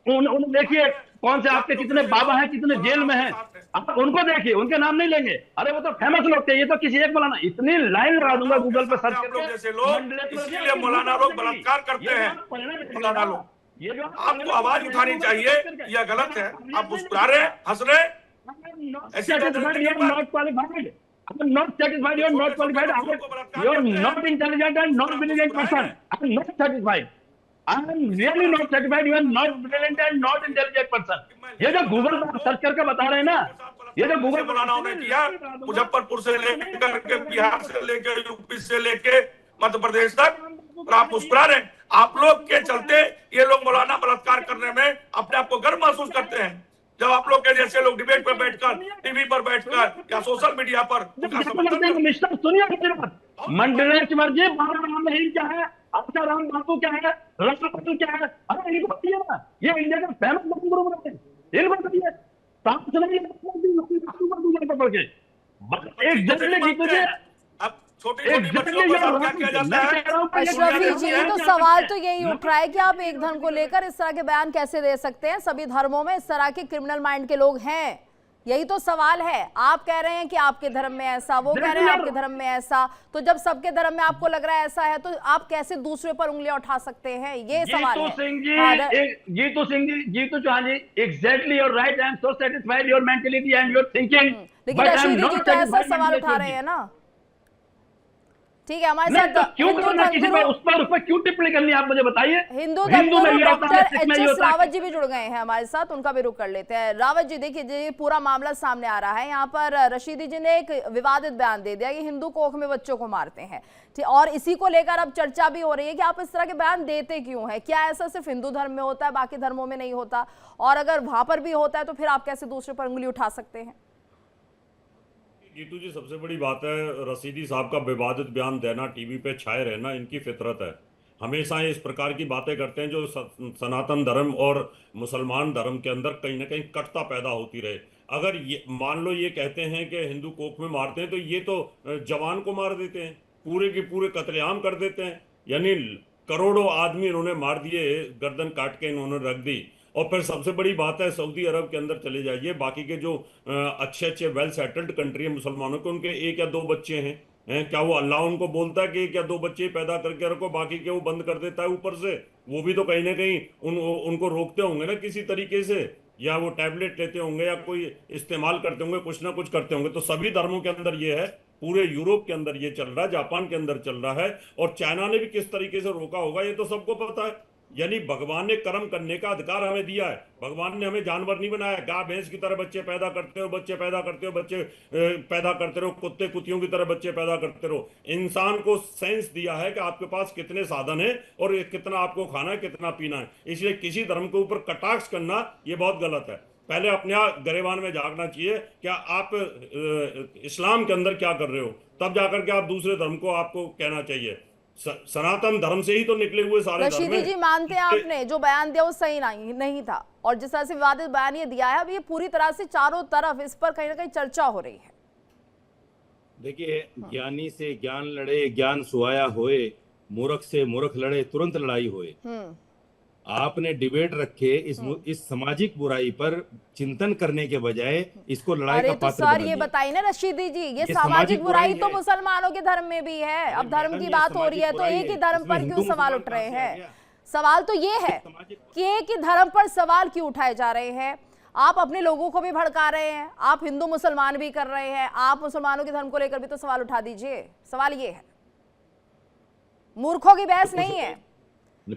उन्हें देखिए कौन से आपके कितने बाबा हैं, कितने जेल में हैं, आप उनको देखिए, उनके नाम नहीं लेंगे। अरे वो तो फेमस लोग थे, ये तो किसी एक मौलाना। इतनी लाइन लगा दूंगा गूगल पर सर्च करके, जैसे लोग, इसीलिए मौलाना लोग बलात्कार करते हैं। मौलाना लोग, ये जो आपको आवाज उठानी चाहिए, यह गलत है। आप मुस्कुरा रहे, हंस रहे, ऐसी I'm not satisfied, you are not qualified, you are not intelligent and not brilliant person. I am not satisfied. I am really not satisfied, you are not brilliant and not intelligent person. ये जो Google पर search करके बता रहे हैं ना, ये जो गूगल मौलानाओं ने किया, मुजफ्फरपुर से लेकर के बिहार से लेकर यूपी से लेके मध्य प्रदेश तक, और आप मुस्कुरा रहे हैं। आप लोग के चलते ये लोग मौलाना बलात्कार करने में अपने आप को गर्व महसूस करते हैं। जब आप लोग के जैसे लोग डिबेट पर बैठकर, टीवी पर बैठकर या सोशल मीडिया पर सुनिए, मंडलेश्वर जी, बाबा राम रहीम क्या है, अच्छा राम बापू क्या है, राष्ट्रपति क्या है? अरे इनको बताइए ना, ये इंडिया का फेमस ग्रुप है, इनको बताइए। एक जनरल जी तुझे अशरफी जी, तो सवाल तो यही उठ रहा है कि आप एक धर्म को लेकर इस तरह के बयान कैसे दे सकते हैं? सभी धर्मों में इस तरह के क्रिमिनल माइंड के लोग हैं, यही तो सवाल है। आप कह रहे हैं कि आपके धर्म में ऐसा, वो कह रहे हैं आपके धर्म में ऐसा, तो जब सबके धर्म में आपको लग रहा है ऐसा है, तो आप कैसे दूसरे पर उंगलियां उठा सकते हैं? ये सवाल है। Jitu Singh ji, Jitu Chauhan ji, exactly your right, I am so satisfied your mentality and your thinking. लेकिन रशीदी जी तो ऐसा सवाल उठा रहे हैं ना। ठीक है, हमारे साथ उस पर क्यों टिप्पणी करनी, आप मुझे बताइए। हिंदू धर्मगुरु डॉक्टर एच.एस. रावत जी भी जुड़ गए हैं हमारे साथ, उनका भी रुख कर लेते हैं। रावत जी, देखिए ये पूरा मामला सामने आ रहा है। यहाँ पर रशीदी जी ने एक विवादित बयान दे दिया कि हिंदू कोख में बच्चों को मारते हैं, और इसी को लेकर अब चर्चा भी हो रही है कि आप इस तरह के बयान देते क्यों हैं? क्या ऐसा सिर्फ हिंदू धर्म में होता है, बाकी धर्मों में नहीं होता? और अगर वहां पर भी होता है तो फिर आप कैसे दूसरे पर उंगली उठा सकते हैं? जीतू जी, सबसे बड़ी बात है, रशीदी साहब का विवादित बयान देना, टीवी पे छाए रहना इनकी फितरत है। हमेशा इस प्रकार की बातें करते हैं जो सनातन धर्म और मुसलमान धर्म के अंदर कहीं ना कहीं कटता पैदा होती रहे। अगर ये मान लो ये कहते हैं कि हिंदू कोख में मारते हैं, तो ये तो जवान को मार देते हैं, पूरे के पूरे कत्लेआम कर देते हैं। यानी करोड़ों आदमी इन्होंने मार दिए, गर्दन काट के इन्होंने रख दी। और फिर सबसे बड़ी बात है, सऊदी अरब के अंदर चले जाइए, बाकी के जो अच्छे अच्छे वेल सेटल्ड कंट्री है मुसलमानों के, उनके 1 या 2 बच्चे हैं। क्या वो अल्लाह उनको बोलता है कि 1 या 2 बच्चे पैदा करके रखो, बाकी के वो बंद कर देता है ऊपर से? वो भी तो कहीं ना कहीं उनको रोकते होंगे ना किसी तरीके से, या वो टैबलेट लेते होंगे या कोई इस्तेमाल करते होंगे, कुछ ना कुछ करते होंगे। तो सभी धर्मों के अंदर ये है पूरे यूरोप के अंदर ये चल रहा है, जापान के अंदर चल रहा है, और चाइना ने भी किस तरीके से रोका होगा ये तो सबको पता है। यानी भगवान ने कर्म करने का अधिकार हमें दिया है। भगवान ने हमें जानवर नहीं बनाया, गाय भैंस की तरह बच्चे पैदा करते हो, बच्चे पैदा करते हो, बच्चे पैदा करते रहो, कुत्ते कुतियों की तरह बच्चे पैदा करते रहो। इंसान को सेंस दिया है कि आपके पास कितने साधन है और कितना आपको खाना है, कितना पीना है। इसलिए किसी धर्म के ऊपर कटाक्ष करना ये बहुत गलत है। पहले अपने गरेबान में झांकना चाहिए, क्या आप इस्लाम के अंदर क्या कर रहे हो, तब जाकर के आप दूसरे धर्म को आपको कहना चाहिए। सनातन धर्म से ही तो निकले हुए सारे धर्म रशीदी हैं। जी, मानते हैं आपने जो बयान दिया वो सही नहीं था, और जिस तरह से विवादित बयान ये दिया है, अब ये पूरी तरह से चारों तरफ इस पर कहीं ना कहीं चर्चा हो रही है। देखिए, ज्ञानी से ज्ञान लड़े ज्ञान सुहाया होए, मूर्ख से मूर्ख लड़े तुरंत लड़ाई होए। आपने डिबेट रखे इस सामाजिक बुराई पर चिंतन करने के बजाय इसको लड़ाई अरे का तो पात्र सर बना ये दिया। बताइए ना रशीदी जी, ये ये सामाजिक बुराई तो है। मुसलमानों के धर्म में भी है। अब धर्म मैडम, की ये बात हो रही है सामाजिक तो एक बुराई ही है। धर्म पर इसमें क्यों हिंदू सवाल मुसलमान उठ रहे कहाँ से आ हैं? गया? सवाल तो ये है सामाजिक कि एक ही धर्म पर सवाल क्यों उठाए जा रहे हैं। आप अपने लोगों को भी भड़का रहे हैं, आप हिंदू मुसलमान भी कर रहे हैं, आप मुसलमानों के धर्म को लेकर भी तो सवाल उठा दीजिए। सवाल ये है, मूर्खों की बहस नहीं है।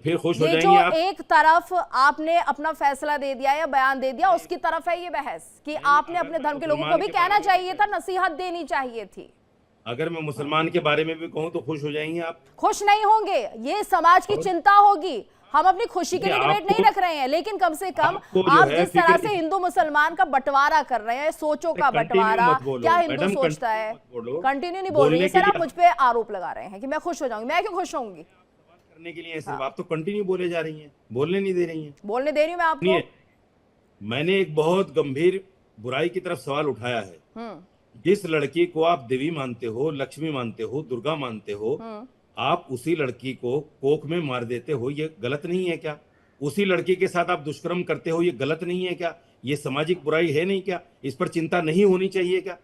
फिर खुश हो ये जाएंगे जो आप। एक तरफ आपने अपना फैसला दे दिया या बयान दे दिया, उसकी तरफ है ये बहस कि आपने अपने धर्म के लोगों को भी कहना चाहिए था, नसीहत देनी चाहिए थी। अगर मैं मुसलमान के बारे में भी कहूँ तो खुश हो जाएंगे आप। खुश नहीं होंगे, ये समाज की चिंता होगी। हम अपनी खुशी के लिए डिबेट नहीं रख रहे हैं, लेकिन कम से कम आपको जो आप है जिस तरह फिक्र- से हिंदू मुसलमान का बंटवारा कर रहे हैं, सोचों का कंटिन्यू बंटवारा, मत बोलो। क्या हिंदू मैडम, सोचता है, कंटिन्यू मत बोलो। कंटिन्यू नहीं बोल रही है बोलने के सर, आप लिए- मुझ पे आरोप लगा रहे हैं कि मैं खुश हो जाऊंगी। मैं क्यों खुश होंगी? करने के लिए सिर्फ आप तो कंटिन्यू बोले जा रही हैं, बोलने नहीं दे रही हैं। बोलने दे रही हूं मैं आपको। सुनिए, मैंने एक बहुत गंभीर बुराई की तरफ सवाल उठाया है। जिस लड़की को आप देवी मानते हो, लक्ष्मी मानते हो, दुर्गा मानते हो, आप उसी लड़की को कोख में मार देते हो, ये गलत नहीं है क्या? उसी लड़की के साथ आप दुष्कर्म करते हो, ये गलत नहीं है क्या? ये सामाजिक बुराई है नहीं क्या? इस पर चिंता नहीं होनी चाहिए क्या?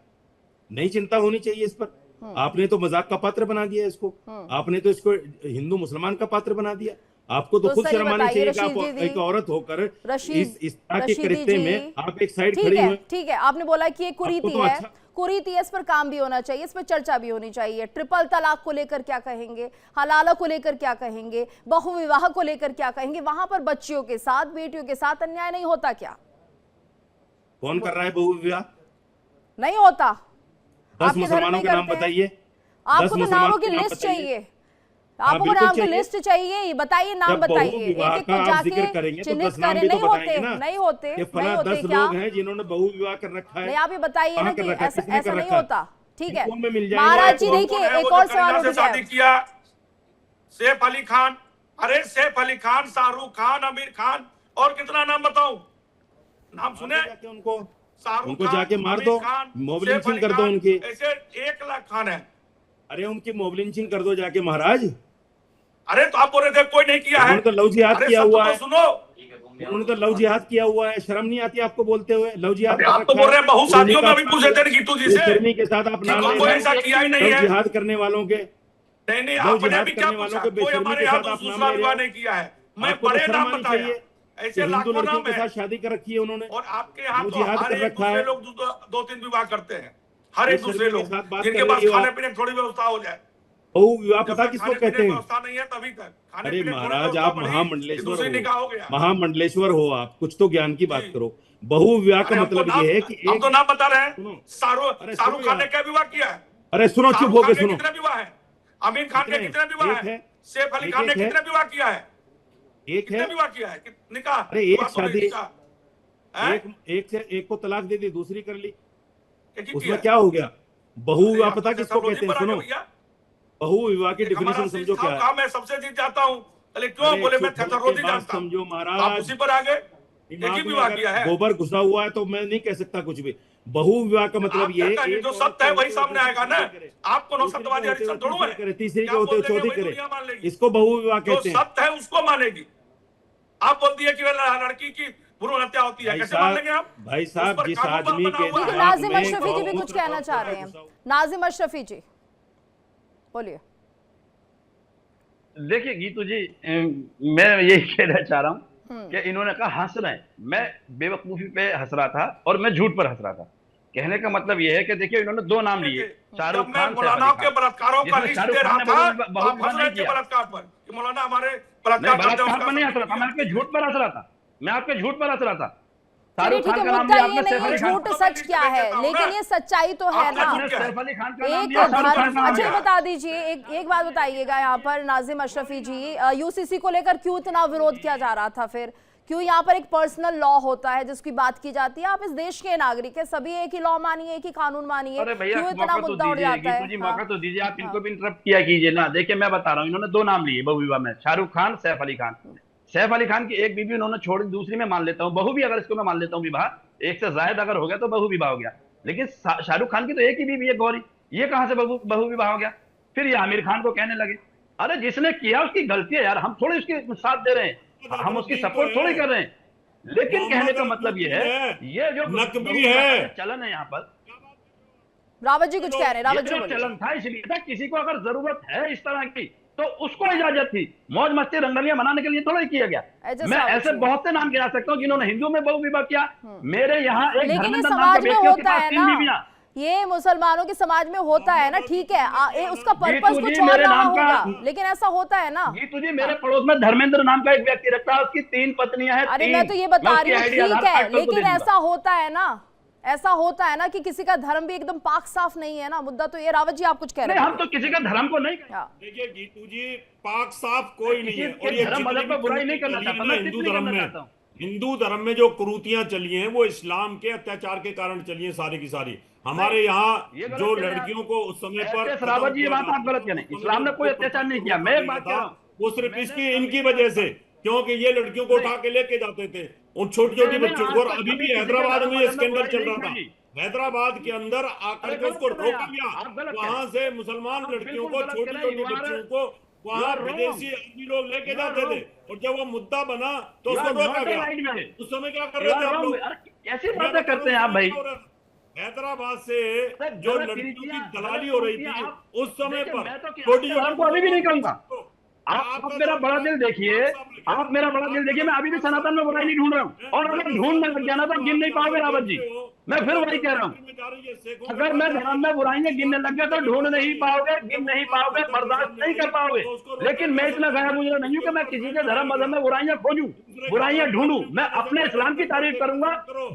नहीं चिंता होनी चाहिए इस पर। आपने तो मजाक का पात्र बना दिया इसको। आपने तो इसको हिंदू मुसलमान का पात्र बना दिया। आपको तो खुद सर ये शर्म आनी बताइए चाहिए कि आप रशीद जी, एक औरत होकर रशीद इस तरह के रशीदी रिश्ते जी, में आप एक साइड ठीक खड़ी है, हुए। ठीक है, आपने बोला कि ये कुरीति आपको तो है, अच्छा- कुरीति है, इस पर काम भी होना चाहिए, इस पर चर्चा भी होनी चाहिए। ट्रिपल तलाक को लेकर क्या कहेंगे, हलाला को लेकर क्या कहेंगे, बहुविवाह को लेकर क्या कहेंगे? वहां पर बच्चियों के साथ, बेटियों के साथ अन्याय नहीं होता क्या? कौन कर रहा है बहुविवाह? नहीं होता। 10 आपके धर्म मुसलमानों में के नाम करते हैं। बताइए। आपको 10 तो मुसलमानों नामों की के नाम लिस्ट बताइए। चाहिए, हाँ, आपको बिल्कुल नाम की चाहिए। लिस्ट चाहिए। बताइए, नाम जब बताइए, बहुविवाह एक एक का को आप जिक्र जाके करेंगे तो चिन्हित 10 नाम करें। भी तो नहीं होते, बताएंगे ना नहीं होते, कि नहीं फला होते 10 क्या? लोग हैं जिन्होंने बहुविवाह कर रखा है। नहीं, आप ये बताइए ना कहाँ कि कर रखा है? ऐसा किसने कर ऐसा नहीं रखा है? होता। ठीक है, कौन में मिल जाएंगे महाराज जी आपको? देखिए, कौन है एक वो और जो सवाल करीना उठ से गया। शादी किया? सैफ अली खान। अरे सैफ अली खान, शाहरुख खान, आमिर खान, और कितना नाम बताऊं? नाम सुने? जाके उनको शाहरुख उनको खान, जाके मार आमिर दो, खान, मोब सैफ लिंचिंग अली कर दो खान, उनकी। ऐसे 1 लाख खान है। अरे उनकी मोब लिंचिंग कर दो जाके महाराज। अरे तो आप बोल रहे थे कोई नहीं किया है। उन्होंने तो लव जिहाद अरे किया सत्य हुआ तो है। सुनो। उन्होंने तो लव जिहाद किया हुआ है। शर्म नहीं आती आपको बोलते हुए? लव जिहाद अरे कर आप तो रखा बोल रहे हैं, बहु है। शादियों में उन्हीं अभी का- पूछ रहे थे गीतू जी से बेशर्मी के साथ आप कि नाम ले कोई रहे ऐसा हैं। किया ही नहीं लव है। जिहाद करने वालों के नहीं, लव आपने जिहाद अभी क्या करने पूछा? वालों के कोई बेशर्मी हमारे के यहाँ साथ आप दूसरा नाम ले विवाह रहे नहीं किया है। हो। मैं आपको तो बड़े शर्म नाम आनी बताया, चाहिए। ऐसे हिंदू लाखों लड़कियों नाम के है। साथ शादी कर रखी है उन्होंने। और आपके यहाँ लव तो जिहाद हर कर एक रखा दूसरे है। लोग 2-3 विवाह करते हैं। हर एक बेशर्मी दूसरे के लोग, साथ बात जिनके कर पास रही हो खाने आप। पीने की थोड़ी व्यवस्था हो जाए। बहुविवाह जब पता तक किसको खाने पीने कहते की हैं? व्यवस्था नहीं है तभी तक खाने अरे पीने की थोड़ी महाराज, व्यवस्था आप बढ़ी, महामंडलेश्वर दूसरी हो, निकाह हो गया। महामंडलेश्वर हो आप, कुछ तो ज्ञान की बात करो। बहुविवाह का अरे हमको मतलब नाम, ये है कि हम तो नाम बता रहे हैं। सुनो। शाहरुख अरे शाहरुख सुनो खान ने यार। क्या विवाह किया है? अरे सुनो, चुप शाहरुख होके खान के सुनो। कितने विवाह है? आमिर खान के कितने? कितने विवाह एक है? है। सैफ अली एक खान ने एक है। कितने विवाह किया है? एक कितने है, विवाह किया है? निकाह? अरे एक बात हो रही शादी- निकाह। हैं? एक से एक को तलाक दे दी, दूसरी कर ली, एक ही उसमें किया। क्या हो गया? बहुविवाह अरे पता आप तो किसको टेक्नोलॉजी कहते हैं? पर आ गए सुनो, भैया। बहुविवाह की एक हमारा डिफिनेशन समझो क्या है। काम है, सबसे चीज जानता हूँ। अरे क्यों अरे बोले? मैं चुप होके टेक्नोलॉजी बात जानता हूँ। समझो आप महाराज। उसी पर आ गए। एक दिमाग ही में विवाह अगर किया है। गोबर घुसा हुआ है तो मैं नहीं कह सकता कुछ भी। बहुविवाह का मतलब आप ये क्या कहेंगे? एक जो औरत सत्य है के वही होते सामने हुए आएगा ना। दूसरी करे। आप कौन दूसरी सत्यवादी के होते हुए हरिश्चंद्र थोड़ू तीसरी है? करे, तीसरी के क्या होते हुए बोल देंगे चौथी वही करे। दुनिया मान लेगी। इसको बहुविवाह जो कहते हैं। सत्य है उसको मानेगी। आप बोलती है कि लड़की की भ्रूण हत्या होती है, भाई कैसे मान लेंगे साहब, आप? भाई उस साहब, पर जिस कानून आदमी बना के हुआ है। देखिए, दिमाग नाजिम में अशरफी जी भी कुछ गौमूत्र कहना का चाह रहे हैं। घुसा हुआ। नाजिम अशरफी जी बोलिए। देखिए गीतू जी, मैं यही कहना चाह रहा हूँ कि इन्होंने कहा हंस रहे हैं। मैं बेवकूफी पे हंस रहा था और मैं झूठ पर हंस रहा था। कहने का मतलब ये है कि देखिए इन्होंने दो नाम लिए, शाहरुख जब मैं खान, मौलाना के बलात्कारों का जिसमें लिस्ट शाहरुख दे रहा खान ने था, बहु आप विवाह हंस रहे नहीं थे किया। बलात्कार पर कि मौलाना हमारे नहीं, बलात्कार करते हैं, बलात्कार पर नहीं हंस उसका रहा था, मैं आपके झूठ पर हंस रहा था, मैं आपके झूठ पर हंस रहा था। चलिए शाहरुख ठीक है, खान का नाम मुद्दा लिया ये आपने, नहीं सैफ है, अली खान, झूठ सच क्या है, लेकिन ये सच्चाई तो है ना। आपने सैफ अली खान का नाम एक लिया, शाहरुख खान धर्म, का नाम अच्छा लिया। बता दीजिए, एक बात बताइएगा यहाँ पर नाजिम अशरफी जी, यूसीसी को लेकर क्यों इतना विरोध किया जा रहा था? फिर क्यों यहाँ पर एक पर्सनल लॉ होता है जिसकी बात की जाती है? आप इस देश के नागरिक है, सभी एक ही लॉ मानिए, एक ही कानून मानिए, अरे भैया क्यों इतना मौका तो मुद्दा उड़ दीजिए, जाता है? गीतू जी मौका तो दीजिए, आप इनको भी इंटरप्ट किया कीजिए ना। देखिए मैं बता रहा हूँ, इन्होंने दो नाम लिए बहु विवाह में, शाहरुख खान, सैफ अली खान। सैफ अली खान की एक बीवी उन्होंने छोड़ी, दूसरी में मान लेता हूँ, बहू भी अगर इसको मैं मान लेता हूँ विवाह, एक से जायद अगर हो गया तो बहु विवाह हो गया। लेकिन शाहरुख खान की तो एक ही बीवी है गौरी, ये कहां से बहु विवाह हो गया? फिर ये आमिर खान को कहने लगे, अरे जिसने किया उसकी गलती है यार, हम थोड़ी उसके साथ दे रहे हैं, हम उसकी सपोर्ट थोड़ी कर रहे हैं। लेकिन कहने का मतलब ये है, ये जो नकबी है, चलन है यहाँ पर, रावत जी कुछ कह रहे हैं, रावत जी ये जो बोलिए। चलन था इसलिए था, किसी को अगर जरूरत है इस तरह की तो उसको इजाजत थी, मौज मस्ती रंगलियां मनाने के लिए थोड़ा ही किया गया। मैं ऐसे बहुत से नाम गिना सकता हूँ जिन्होंने हिंदू में बहु विवाह किया। मेरे यहाँ एक लेकिन ये धर्मेंद्र नाम का समाज में व्यक्ति है, उसके होता पास है 3 बीवियां। ना, ये मुसलमानों के समाज में होता है ना, ठीक है, उसका पर्पस गीतू जी, कुछ और मेरे रहा नाम का- होगा, लेकिन ऐसा होता है ना। गीतू जी, मेरे पड़ोस में धर्मेंद्र नाम का एक व्यक्ति रहता है, उसकी 3 पत्नियां हैं। अरे 3। मैं तो ये बता रही हूँ, उसकी ठीक आधार है, कार्ड आपको दे लेकिन दूंगा। ऐसा होता है ना, ऐसा होता है ना कि किसी का धर्म भी एकदम पाक साफ नहीं है ना। मुद्दा तो ये, रावत जी आप कुछ कह रहे नहीं, हैं? हम तो किसी का धर्म को नहीं हाँ। देखिए गीतू जी, पाक साफ कोई नहीं है, और ये धर्म जितनी मजहब पर भी बुराई नहीं कुरीतियां करना चली चाहता, हैं मैं ना हिंदू टिप्पणी धर्म करना में, चाहता हूँ। हिंदू धर्म में जो कुरीतियां चली हैं वो इस्लाम के अत्याचार के कारण चली हैं सारी की सारी। हमारे यहाँ ये गलत जो कह रहे हैं लड़कियों को उस समय पर ऐसे रावत जी, ये बात आप गलत कह रहे हैं। इस्लाम ने कोई अत्याचार नहीं किया, मैं एक बात कह रहा हूँ, वो सिर्फ इसकी इनकी वजह से, क्योंकि ये लड़कियों को उठा के लेके जाते थे उन छोटी छोटी नहीं, बच्चों आज को। और तक अभी कभी भी किसी हैदराबाद के में ये धर्म स्कैंडल बुराई चल नहीं रहा था, की। हैदराबाद के अंदर आकर अरे के उसको गलत कह रहे हैं रोका आप, गया, आप गलत कह वहां रहे हैं। से मुसलमान आप लड़कियों बिल्कुल को, गलत छोटी कह रहे हैं, छोटी you are- बच्चियों को you वहां are wrong। विदेशी आदमी लोग लेके You are जाते थे, wrong। और जब वो मुद्दा बना तो You उसको are रोका not गया। aligned with it। उस समय क्या कर You रहे are थे आप wrong। लोग? अरे कैसी बातें करते हैं आप भाई? हैदराबाद से जो गलत लड़कियों की रीतियां, दलाली गलत हो रही रीतियां थी आप- उस समय देखिए, पर मैं तो छोटी धर्म को अभी भी नहीं कहूंगा। आप आपका मेरा तो बड़ा दिल देखिए, आप मेरा बड़ा दिल देखिए, मैं अभी भी सनातन में बुराई नहीं ढूंढ रहा हूँ, और अगर ढूंढने लग जाना तो गिन नहीं पाओगे रावत जी। मैं फिर वही कह रहा हूँ, अगर मैं धर्म में बुराइयां गिनने लग गया तो ढूंढ नहीं पाओगे, गिन नहीं पाओगे, बर्दाश्त नहीं कर पाओगे। लेकिन मैं इतना गया गुजरा नहीं हूं कि मैं किसी के धर्म मजहब में बुराइयां खोजूं, बुराइयां ढूंढूं। मैं अपने इस्लाम की तारीफ करूंगा,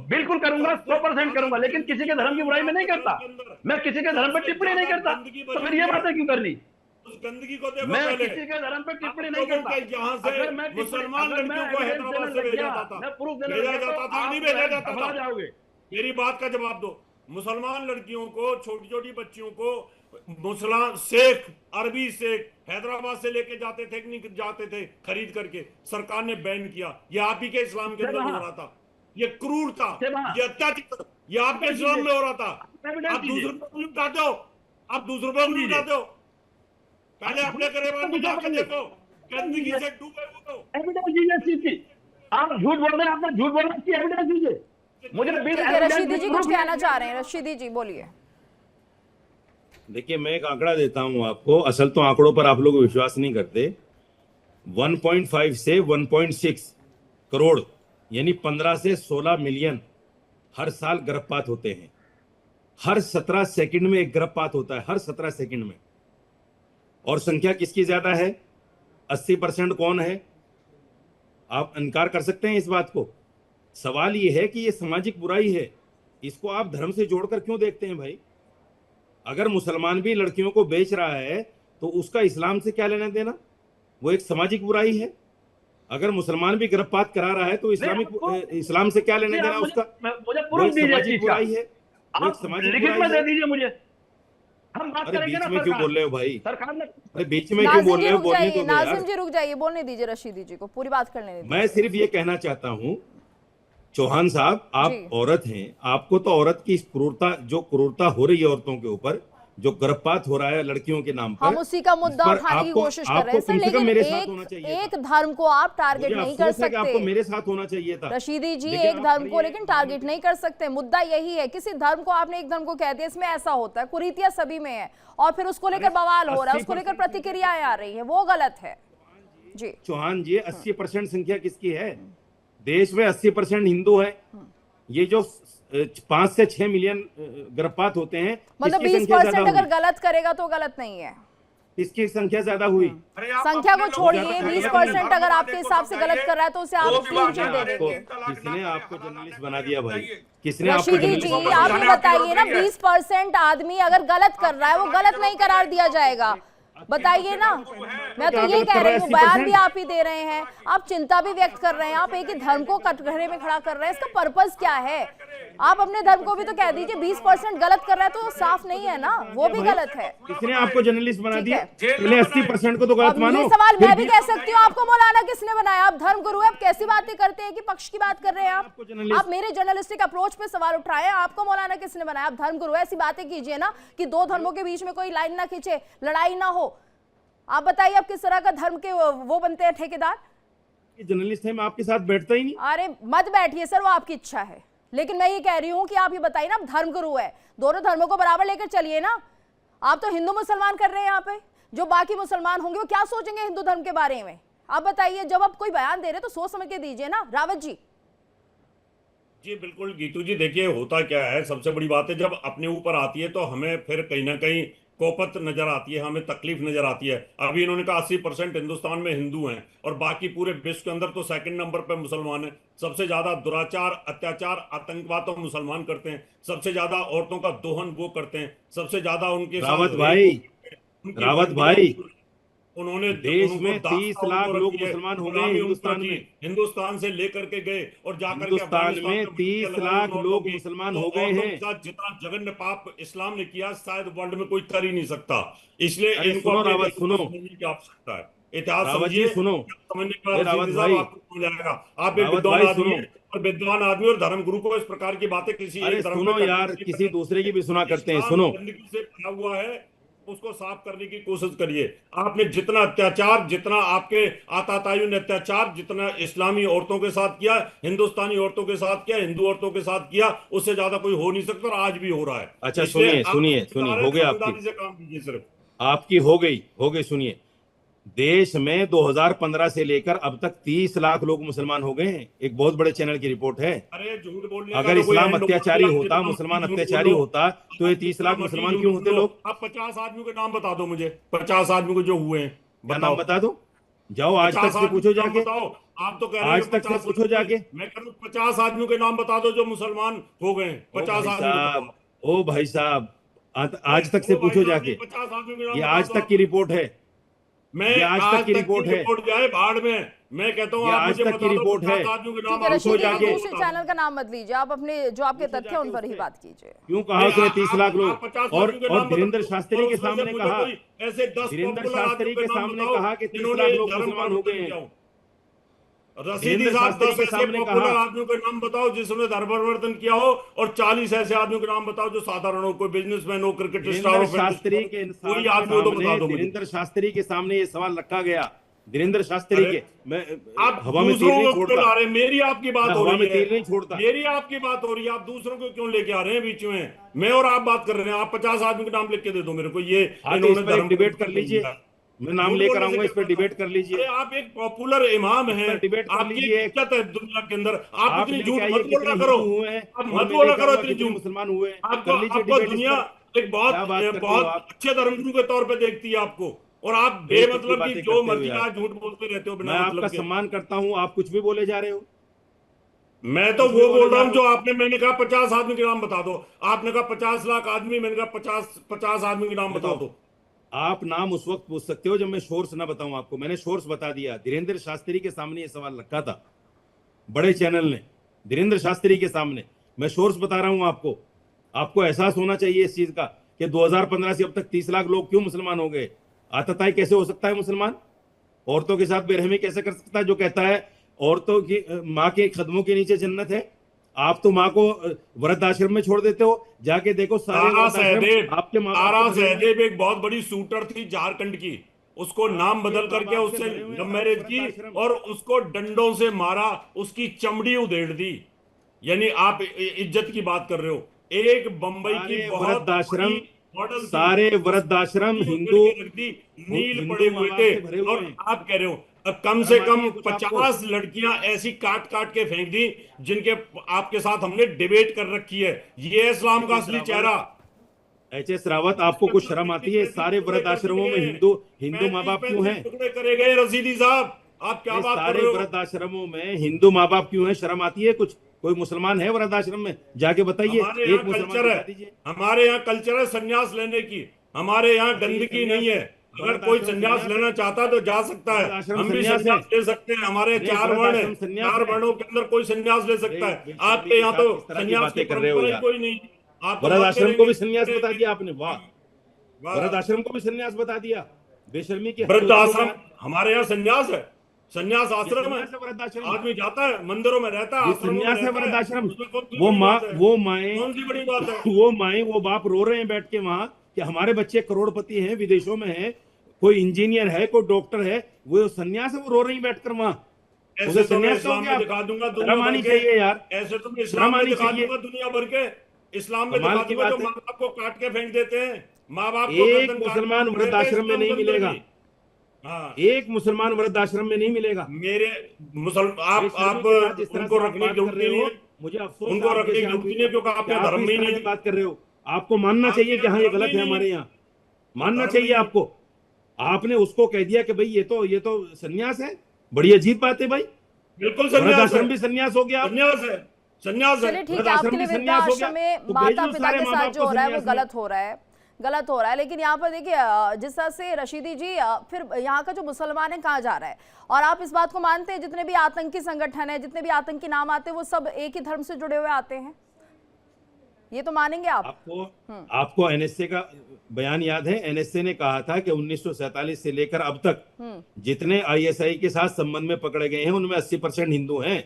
बिल्कुल करूंगा, 100% करूंगा, लेकिन किसी के धर्म की बुराई में नहीं करता, मैं किसी के धर्म पर टिप्पणी नहीं करता। तो फिर ये बातें क्यों करनी? उस गंदगी को देखो मैं पहले। किसी के धर्म पर टिप्पणी आप नहीं लोगों करता। के यहाँ से अगर मैं मुसलमान अगर मैं लड़कियों को evidence हैदराबाद देने से लग भेजा गया, जाता मैं था, proof देने भेजा लग गया जाता तो था, आप नहीं भेजा जाता घबरा था। जाओगे। मेरी बात का जवाब दो। मुसलमान लड़कियों को, छोटी छोटी बच्चियों को मुसलमान शेख, अरबी शेख हैदराबाद से लेके जाते थे कि नहीं जाते थे खरीद करके, सरकार ने बैन किया। ये आप ही के इस्लाम के अंदर हो रहा था, ये क्रूर था, ये अत्याचार, ये आपके इस्लाम में हो रहा था। आप दूसरों पर उठाते हो, आप दूसरों पर उंगली उठाते हो। पहले अपने करेबान में जाकर देखो, गंदगी से डूबे हुए हो। एविडेंस दीजिए इस चीज की। आप झूठ बोल रहे हैं, आपने झूठ बोलना की एविडेंस दीजिए मुझे। ठीक है, रशीदी जी कुछ कहना चाह रहे हैं, रशीदी जी बोलिए। देखिए, मैं एक आंकड़ा देता हूं आपको, असल तो आंकड़ों पर आप लोग विश्वास नहीं करते। 1.5 से 1.6 करोड़ यानी 15 से 16 मिलियन हर साल गर्भपात होते हैं। हर 17 सेकंड में एक गर्भपात होता है, हर 17 सेकंड में। और संख्या किसकी ज्यादा है? 80% कौन है? आप इनकार कर सकते हैं इस बात को? सवाल ये है कि ये सामाजिक बुराई है, इसको आप धर्म से जोड़कर क्यों देखते हैं भाई? अगर मुसलमान भी लड़कियों को बेच रहा है तो उसका इस्लाम से क्या लेना देना? वो एक सामाजिक बुराई है। अगर मुसलमान भी गर्भपात करा रहा है तो इस्लाम से क्या लेना देना उसका? मुझे वो प्रूफ एक दीजिए सामाजिक चीज का। बुराई है, वो एक आप सामाजिक लिखित में बुराई दे है। दीजिए मुझे, हम बात अरे करेंगे बीच ना। में क्यों बोल रहे हो भाई? सरकार ने अरे बीच में क्यों नाजिम बोल जी रहे हो? रुक बोलने जाइए, तो दो यार। नाजिम जी रुक जाइए, बोलने दीजिए रशीदी जी को, पूरी बात करने दीजिए। मैं सिर्फ ये कहना चाहता हूं, चौहान साहब, जी। आप औरत हैं, आपको तो औरत की इस क्रूरता, जो क्रूरता हो रही है औरतों के ऊपर, जो गर्भपात हो रहा है लड़कियों के नाम पर, हम उसी का मुद्दा इस पर उठाने की आपको- कोशिश कर रहे हैं आपको सर, कम से कम लेकिन मेरे साथ होना चाहिए एक था। धर्म को आप टारगेट मुझे नहीं कर अफसोस है कि आपको सकते मेरे साथ होना चाहिए था। रशीदी जी, लेकिन एक आप धर्म को ये- लेकिन टारगेट नहीं कर सकते। मुद्दा यही है, किसी धर्म को आपने एक धर्म को कह दिया, इसमें ऐसा होता है, कुरीतियां सभी में है, और फिर उसको लेकर बवाल हो रहा है, उसको लेकर प्रतिक्रियाएं आ रही है, वो गलत है जी। चौहान जी, 80% संख्या किसकी है? देश में 80% हिंदू है। ये जो 5 से 6 मिलियन गर्भपात होते हैं। मतलब किसकी 20% संख्या ज्यादा अगर हुई? गलत करेगा तो गलत नहीं है। किसकी संख्या ज्यादा हुई? अरे आप संख्या अपने को लोगों छोड़िए, को 20% अगर आपके देखो हिसाब से तो गलत कहिए, कर रहा है तो उसे आप वो क्लीन विवाह चिट दे अरे देंगे। किसने आपको जर्नलिस्ट बना दिया भाई? किसने आपको रशीदी जर्नलिस्ट जी, बना आप दिया? ये बताइए ना, 20% आदमी अगर गलत कर रहा है वो गलत नहीं करार दिया जाएगा, बताइए ना। मैं तो ये कह रही हूँ, बयान भी आप ही दे रहे हैं, आप चिंता भी व्यक्त कर रहे हैं, आप एक ही धर्म को कटघरे में खड़ा कर रहे हैं, इसका पर्पस क्या है? आप अपने धर्म को भी तो कह दीजिए। 20% गलत कर रहा है तो साफ नहीं है ना, वो भी गलत है। किसने आपको जर्नलिस्ट बना ठीक दिया? है। पहले 80% को तो गलत अब मानो। ये सवाल फिर मैं भी कह सकती हूँ, आपको मौलाना किसने बनाया? आप धर्म गुरु है, आप कैसी बातें करते हैं कि पक्ष की बात कर रहे हैं आपको जर्नलिस्ट- आप मेरे जर्नलिस्टिक अप्रोच पे सवाल उठाए हैं। आपको मौलाना किसने बनाया? आप धर्म गुरु है, ऐसी बातें कीजिए ना कि दो धर्मों के बीच में कोई लाइन ना खींचे, लड़ाई ना हो। आप बताइए, आप किस तरह का धर्म के वो बनते हैं ठेकेदार? जर्नलिस्ट है, मैं आपके साथ बैठता ही नहीं। अरे मत बैठिए सर, वो आपकी इच्छा है, लेकिन मैं ये कह रही हूँ कि आप ये बताइए ना, आप धर्म गुरु है, दोनों धर्मों को बराबर लेकर चलिए ना। आप तो हिंदू मुसलमान कर रहे हैं यहाँ पे, जो बाकी मुसलमान होंगे वो क्या सोचेंगे हिंदू धर्म के बारे में? आप बताइए, जब आप कोई बयान दे रहे तो सोच समझ के दीजिए ना। रावत जी। जी बिल्कुल गीतू जी, देखिए होता क्या है, सबसे बड़ी बात है जब अपने ऊपर आती है तो हमें फिर कहीं ना कहीं कोपत नजर आती है, हमें तकलीफ नजर आती है। अभी इन्होंने कहा 80% हिंदुस्तान में हिंदू हैं और बाकी पूरे विश्व के अंदर तो सेकंड नंबर पे मुसलमान हैं। सबसे ज्यादा दुराचार, अत्याचार, आतंकवाद तो मुसलमान करते हैं, सबसे ज्यादा औरतों का दोहन वो करते हैं, सबसे ज्यादा उनके साथ रावत भाई, उनकी रावत बंदियां भाई, उन्होंने देश उनको में 30 दास्तां लाख उनको लोग रखी है, मुसलमान हो गए गुलामी हिंदुस्तान उनको की, में। हिंदुस्तान से लेकर के गए और जाकर के हिंदुस्तान अफगानिस्तान में में 30 लगाई लाख उन औरतों लोग की। मुसलमान तो हो गए औरतों हैं। के साथ जितना जघन्य पाप इस्लाम ने किया शायद वर्ल्ड में कोई कर ही नहीं सकता। इसलिए अरे इनको सुनो अपने रावत, इतिहास को सुनो समझने की आवश्यकता है। इतिहास रावत जी समझिए, सुनो। समझने के ए बाद रावत सीधी साहब भाई, आपको समझ आएगा। आप एक रावत विद्वान भाई आदमी सुनो। हैं और विद्वान आदमी और धर्मगुरु को इस प्रकार की बातें किसी अरे एक धर्म सुनो पे करनी यार, नहीं किसी चाहिए। दूसरे की भी सुना करते हैं। इस्लाम सुनो, गंदगी से भरा हुआ है, उसको साफ करने की कोशिश करिए। आपने जितना अत्याचार, जितना आपके आताताइयों ने अत्याचार, जितना इस्लामी औरतों के साथ किया, हिंदुस्तानी औरतों के साथ किया, हिंदू औरतों के साथ किया, उससे ज्यादा कोई हो नहीं सकता और आज भी हो रहा है। अच्छा इसलिए सुनिए आप सुनिए बता सुनिए, रहे हो हैं, गई समझदारी आपकी, से काम कीजिए सिर्फ। आपकी हो गई। सुनिए, देश में 2015 से लेकर अब तक 30 लाख लोग मुसलमान हो गए हैं। एक बहुत बड़े चैनल की रिपोर्ट है। अरे झूठ बोलने का अगर तो कोई इस्लाम एंड अत्याचारी होगा, होता, जितना मुसलमान मर्जी झूठ अत्याचारी बोलो, होता, तो ये आप 30 जितना लाख मर्जी मुसलमान झूठ क्यों होते बोलो। लोग? आप 50 आदमियों के नाम बता दो मुझे, 50 आदमियों को जो हुए हैं क्या बताओ। नाम बता दो? जाओ आज 50 तक से आदमियों पूछो के नाम जाके। बताओ। आप तो कह रहे हैं आज तक से 50 पूछो जाके। मैं कह रहा हूं 50 आदमियों के नाम बता दो जो मुसलमान हो गए हैं। ओ 50 भाई आदमी को साहब, बताओ। ओ भाई साहब, आज तक से वो भाई पूछो साहब जाके। नहीं, 50 आदमियों के नाम ये बता आज दो तक आप। की रिपोर्ट है। मैं ये आज तक की रिपोर्ट है। रिपोर्ट जाए भाड़ में। मैं कहता हूँ ये आप आज मुझे तक की बता दो रिपोर्ट 50 है। आदमियों के ठीक नाम है आप पूछो रशीदी जी, जाके। दूसरे चैनल का नाम मत लीजिए, आप अपने जो आपके पूछो तथ्य हैं उन जाके पर ही उससे। बात कीजिए। क्यों कहा उसने 30 लाख लोग? 50 और आदमियों के नाम धीरेन्द्र बताओ। शास्त्री और के उसमें से सामने मुझे कहा, कोई ऐसे 10 धीरेन्द्र पॉपुलर शास्त्री आदमियों के के नाम सामने बताओ कहा कि 30 जिन्होंने लाख इस लोग धर्म मुसलमान हो गए हैं। परिवर्तन किया हो। रशीदी धीरेन्द्र साहब शास्त्री 10 के ऐसे सामने पॉपुलर कहा। आदमियों के नाम बताओ जिसने धर्म परिवर्तन किया हो, और 40 ऐसे आदमियों के नाम बताओ जो साधारण हो, कोई बिजनेसमैन हो, क्रिकेट स्टार धीरेन्द्र हो, शास्त्री के कोई आदमी हो तो बता दो मुझे। धीरेन्द्र शास्त्री के सामने ये सवाल रखा गया। धीरेन्द्र शास्त्री अरे के, मैं आप हवा में तीर दूसरों नहीं को क्यों छोड़ता। ला रहे हैं? मेरी आपकी बात मैं हो हवा रही में है, तीर नहीं छोड़ता। मेरी आपकी बात हो रही है, आप दूसरों को क्यों लेके आ रहे हैं बीच में? मैं और आप बात कर रहे हैं, आप 50 आदमी के नाम लिख के दे दो मेरे को। ये हाँ, तो इस पर एक डिबेट कर लीजिए। मैं नाम लेकर आऊंगा, इस पर डिबेट कर लीजिए। अरे आप एक पॉपुलर इमाम हैं, पर डिबेट कर आपकी लीजिए। इज्जत है दुनिया के अंदर। आप इतनी लेके झूठ आइए मत कितने बोला करो, हिंदू हुए हैं आप और मत मैं बोला लेकर करो आऊंगा इतनी कितने झूठ। मुसलमान हुए हैं। आपको कर लीजिए आपको डिबेट इस दुनिया पर। एक बहुत क्या बात करते हो बहुत आप? अच्छे धर्मगुरु के तौर पे देखती है आपको, और आप बेवकूफ़ी बेमतलब की बातें जो करते हो मर्जी यार। आज झूठ बोलते रहते हो मैं बिना आपका मतलब के। सम्मान करता हूं, आप कुछ भी बोले जा रहे हो। मैं तो कुछ भी वो बोले बोल रहा जा हूँ रहे जो आपने, मैंने कहा 50 आदमी के नाम बता दो, आपने कहा 50 लाख आदमी, मैंने कहा 50 आदमी के नाम बता दो। आप नाम उस वक्त पूछ सकते हो जब मैं सोर्स ना बताऊं आपको। मैंने सोर्स बता दिया। धीरेन्द्र शास्त्री के सामने ये सवाल रखा था, बड़े चैनल ने, धीरेन्द्र शास्त्री के सामने। मैं सोर्स बता रहा हूं आपको। आपको एहसास होना चाहिए इस चीज का कि 2015 से अब तक 30 लाख लोग क्यों मुसलमान हो गए। आतताई कैसे हो सकता है मुसलमान? औरतों के साथ बेरहमी कैसे कर सकता है? जो कहता है औरतों की, माँ के कदमों के नीचे जन्नत है। आप तो माँ को वृद्धाश्रम में छोड़ देते हो। जाके देखो सारे तारा वृद्धाश्रम सहदेव, आपके माँ तारा बाप के भरे हुए हैं। सहदेव एक बहुत बड़ी शूटर थी झारखंड की, उसको नाम बदल करके माँ-बाप से उससे भरे हुए लव हैं मैरिज सारे की वृद्धाश्रम। और उसको डंडों से मारा, उसकी चमड़ी उधेड़ दी। यानी आप इज्जत की बात कर रहे हो। एक बंबई की सारे बहुत वृद्धाश्रम, बड़ी मॉडल थी, सारे उसकी वृद्धाश्रम चमड़ी हिंदू उधेड़ के रख दी, नील हिंदू पड़े हुए माँ-बाप थे। से भरे हुए और हैं। आप कह रहे हो कम से कम 50 लड़कियां ऐसी काट काट के फेंक दी जिनके आपके साथ हमने डिबेट कर रखी है। ये है इस्लाम का असली चेहरा। एच.एस. रावत, आपको कुछ शर्म आती है? सारे वृद्ध आश्रमों में हिंदू माँ बाप क्यों हैं? टुकड़े करे गए रशीदी साहब, आप क्या बात कर सारे रहे हो? वृद्ध आश्रमों में हिंदू माँ बाप क्यों हैं? शर्म आती है कुछ? कोई मुसलमान है वृद्ध आश्रम में? जाके बताइए। हमारे एक यहाँ मुसलमान कल्चर बता है, दीजिए। हमारे यहाँ कल्चर है संन्यास लेने की। हमारे यहाँ गंदगी नहीं है। अगर कोई संन्यास लेना चाहता है तो जा सकता है, हम भी संन्यास ले सकते हैं। हमारे 4 वर्ण हैं, 4 वर्णों के अंदर कोई संन्यास ले सकता है। आपके यहाँ तो संन्यास की परंपरा ही कोई नहीं। आप वृद्ध आश्रम को भी संन्यास बता दिया आपने। वाह, वृद्ध आश्रम को भी संन्यास बता दिया। बेशर्मी की वृद्ध आश्रम हमारे यहाँ संन्यास है, संन्यास आश्रम है। वृद्ध आश्रम आदमी जाता है, मंदिरों में रहता है, आश्रमों में संन्यास है रहता वृद्ध है। आश्रम। उसमें कौन सी वो बड़ी माँ बात है? वो माएँ कौन सी बड़ी बात है? वो माएँ वो बाप रो रहे हैं बैठ के वहां कि हमारे बच्चे करोड़पति हैं, विदेशों में हैं, कोई इंजीनियर है, कोई डॉक्टर है, वो संन्यास है, वो रो रही हैं बैठकर वहां। ऐसे तो मैं इस्लाम में दिखा दूंगा दुनिया शर्म भर आनी के। चाहिए यार। ऐसे तो मैं इस्लाम में आनी दिखा चाहिए। दूंगा दुनिया भर के। इस्लाम में कमाल दिखा की दूंगा जो बात है। माँ बाप को काट के फेंक देते हैं। माँ बाप को एक गर्दन काट मुसलमान के वृद्ध फेंक आश्रम में देते नहीं हैं मिलेगा। हाँ, एक मुसलमान वृद्ध आश्रम में नहीं मिलेगा। मेरे आप बेशर्मी के साथ जिस तरह उनको से आप रखने बात की कर जरूरत रहे नहीं हो, है। मुझे अफसोस उनको है आपके रखने की साथ जरूरत नहीं है क्योंकि आपके आप धर्म इस में ही तरह नहीं की है। बात कर रहे हो। आपको मानना आपके चाहिए कि हाँ ये यहाँ गलत धर्म है ही हमारे नहीं यहाँ, मानना धर्म चाहिए ही नहीं। आपको। आपने उसको कह दिया कि भाई ये तो संन्यास है। बड़ी अजीब बात है भाई। बिल्कुल वृद्ध संन्यास आश्रम है, भी संन्यास हो गया। संन्यास है, संन्यास है। चलिए ठीक वृद्ध है, आश्रम आपके लिए भी संन्यास हो वृद्धाश्रम गया, में तो माता भेज दो पिता सारे के माँ साथ बाप जो को हो रहा है वो संन्यास में। गलत हो रहा है, गलत हो रहा है। लेकिन यहाँ पर देखिए जिस तरह से रशीदी जी फिर यहाँ का जो मुसलमान है कहाँ जा रहा है? और आप इस बात को मानते हैं जितने भी आतंकी संगठन है, जितने भी आतंकी नाम आते हैं वो सब एक ही धर्म से जुड़े हुए आते हैं? ये तो मानेंगे आप? आपको एनएसए का बयान याद है? एनएसए ने कहा था कि 1947 से लेकर अब तक जितने आईएसआई के साथ संबंध में पकड़े गए हैं उनमें 80% हिंदू हैं।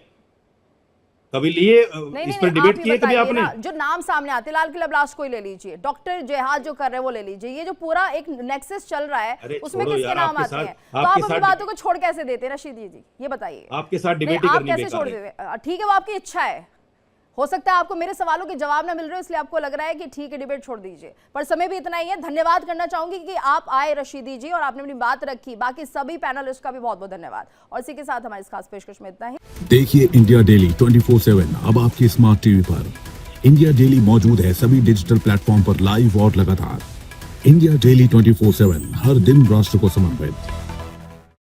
कभी लिए इस पर डिबेट किए कभी आपने? जो नाम सामने आते, लाल किला ब्लास्ट को ही ले लीजिए, डॉक्टर जिहाद जो कर रहे हैं वो ले लीजिए, ये जो पूरा एक नेक्सस चल रहा है उसमें किसके नाम आते हैं? तो आप अपनी बातों को छोड़ कैसे देते हैं रशीदी जी, ये बताइए। आपके साथ डिबेट आप करनी कैसे छोड़ देते? ठीक है, वो आपकी इच्छा है। हो सकता है आपको मेरे सवालों के जवाब ना मिल रहे हो इसलिए आपको लग रहा है कि ठीक है डिबेट छोड़ दीजिए, पर समय भी इतना ही है। धन्यवाद करना चाहूंगी कि आप आए रशीदी जी और आपने अपनी बात रखी। बाकी सभी पैनलिस्ट का भी बहुत बहुत धन्यवाद। और इसी के साथ हमारे इस खास पेशकश में इतना ही। देखिए इंडिया डेली 24/7 अब आपकी स्मार्ट टीवी पर। इंडिया डेली मौजूद है सभी डिजिटल प्लेटफॉर्म पर लाइव और लगातार। इंडिया डेली 24/7 हर दिन राष्ट्र को समर्पित।